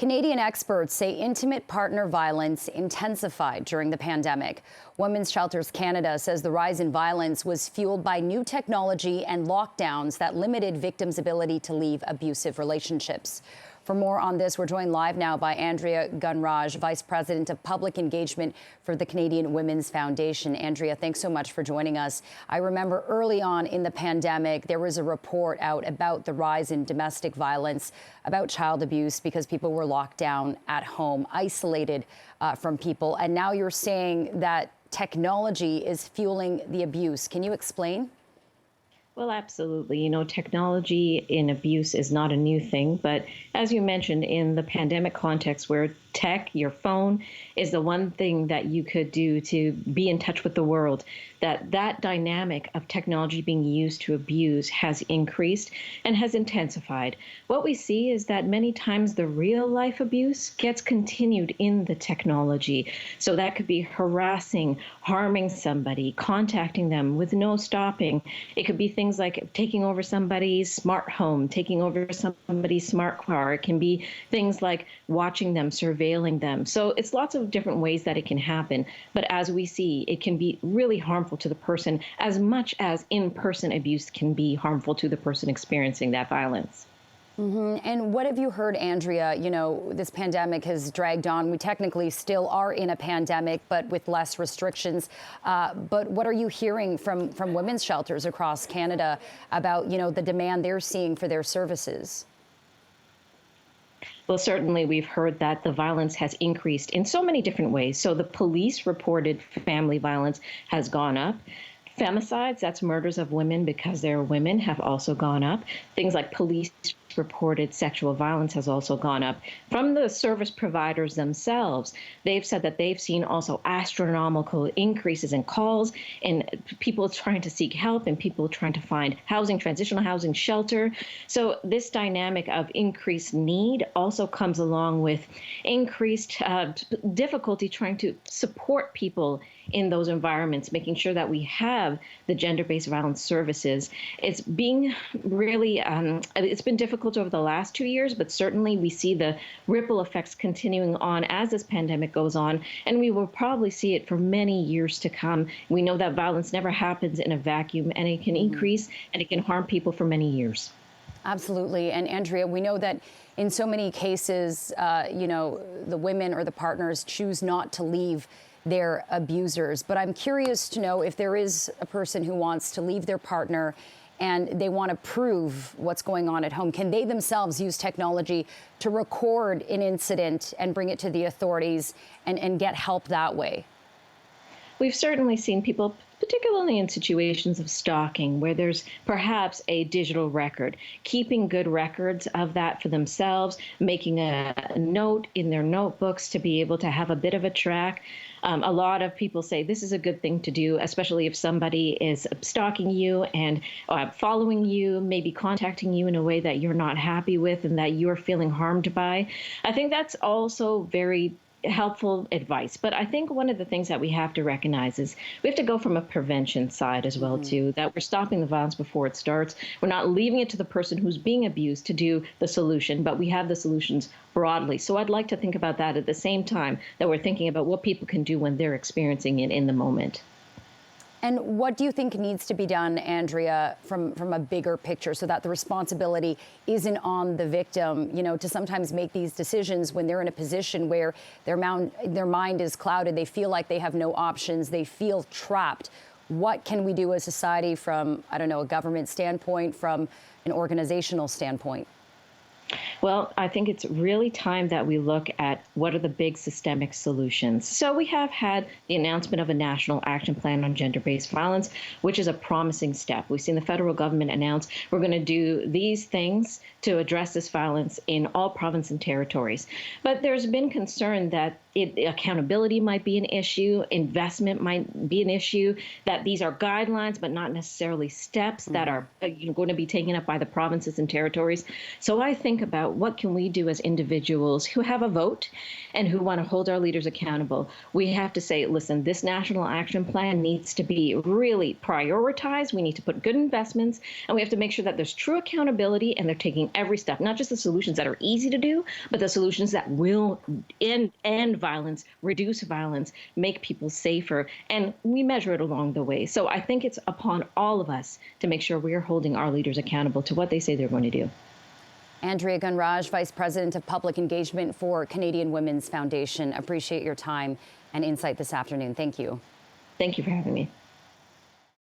Canadian experts say intimate partner violence intensified during the pandemic. Women's Shelters Canada says the rise in violence was fueled by new technology and lockdowns that limited victims' ability to leave abusive relationships. For more on this, we're joined live now by Andrea Gunraj, Vice President of Public Engagement for the Canadian Women's Foundation. Andrea, thanks so much for joining us. I remember early on in the pandemic, there was a report out about the rise in domestic violence, about child abuse, because people were locked down at home, isolated from people. And now you're saying that technology is fueling the abuse. Can you explain? Well, absolutely. You know, technology in abuse is not a new thing. But as you mentioned, in the pandemic context where tech, your phone, is the one thing that you could do to be in touch with the world, that dynamic of technology being used to abuse has increased and has intensified. What we see is that many times the real life abuse gets continued in the technology. So that could be harassing, harming somebody, contacting them with no stopping. It could be things like taking over somebody's smart home, taking over somebody's smart car. It can be things like watching them, surveilling them. So it's lots of different ways that it can happen. But as we see, it can be really harmful to the person as much as in-person abuse can be harmful to the person experiencing that violence. And what have you heard, Andrea? You know, this pandemic has dragged on. We technically still are in a pandemic, but with less restrictions. But what are you hearing from women's shelters across Canada about, you know, the demand they're seeing for their services? Well, certainly we've heard that the violence has increased in so many different ways. So the police reported family violence has gone up. Femicides, that's murders of women because they're women, have also gone up. Things like police reported sexual violence has also gone up. From the service providers themselves, they've said that they've seen also astronomical increases in calls and people trying to seek help and people trying to find housing, transitional housing, shelter. So this dynamic of increased need also comes along with increased difficulty trying to support people in those environments, making sure that we have the gender-based violence services. It's being really, it's been difficult over the last 2 years, but certainly we see the ripple effects continuing on as this pandemic goes on, and we will probably see it for many years to come. We know that violence never happens in a vacuum, and it can increase and it can harm people for many years. Absolutely. And Andrea, we know that in so many cases, you know, the women or the partners choose not to leave their abusers. But I'm curious to know if there is a person who wants to leave their partner and they want to prove what's going on at home. Can they themselves use technology to record an incident and bring it to the authorities and get help that way? We've certainly seen people, particularly in situations of stalking, where there's perhaps a digital record, keeping good records of that for themselves, making a note in their notebooks to be able to have a bit of a track. A lot of people say this is a good thing to do, especially if somebody is stalking you and following you, maybe contacting you in a way that you're not happy with and that you're feeling harmed by. I think that's also very helpful advice. But I think one of the things that we have to recognize is we have to go from a prevention side as well, too, that we're stopping the violence before it starts. We're not leaving it to the person who's being abused to do the solution, but we have the solutions broadly. So I'd like to think about that at the same time that we're thinking about what people can do when they're experiencing it in the moment. And what do you think needs to be done, Andrea, from a bigger picture so that the responsibility isn't on the victim, you know, to sometimes make these decisions when they're in a position where their mind is clouded, they feel like they have no options, they feel trapped? What can we do as a society from, I don't know, a government standpoint, from an organizational standpoint? Well, I think it's really time that we look at what are the big systemic solutions. So we have had the announcement of a national action plan on gender-based violence, which is a promising step. We've seen the federal government announce we're going to do these things to address this violence in all provinces and territories. But there's been concern that accountability might be an issue, investment might be an issue, that these are guidelines, but not necessarily steps that are going to be taken up by the provinces and territories. So I think about about what can we do as individuals who have a vote and who want to hold our leaders accountable. We have to say, listen, this national action plan needs to be really prioritized. We need to put good investments, and we have to make sure that there's true accountability and they're taking every step, not just the solutions that are easy to do, but the solutions that will end violence, reduce violence, make people safer, and we measure it along the way. So I think it's upon all of us to make sure we are holding our leaders accountable to what they say they're going to do. Andrea Gunraj, Vice President of Public Engagement for Canadian Women's Foundation. Appreciate your time and insight this afternoon. Thank you. Thank you for having me.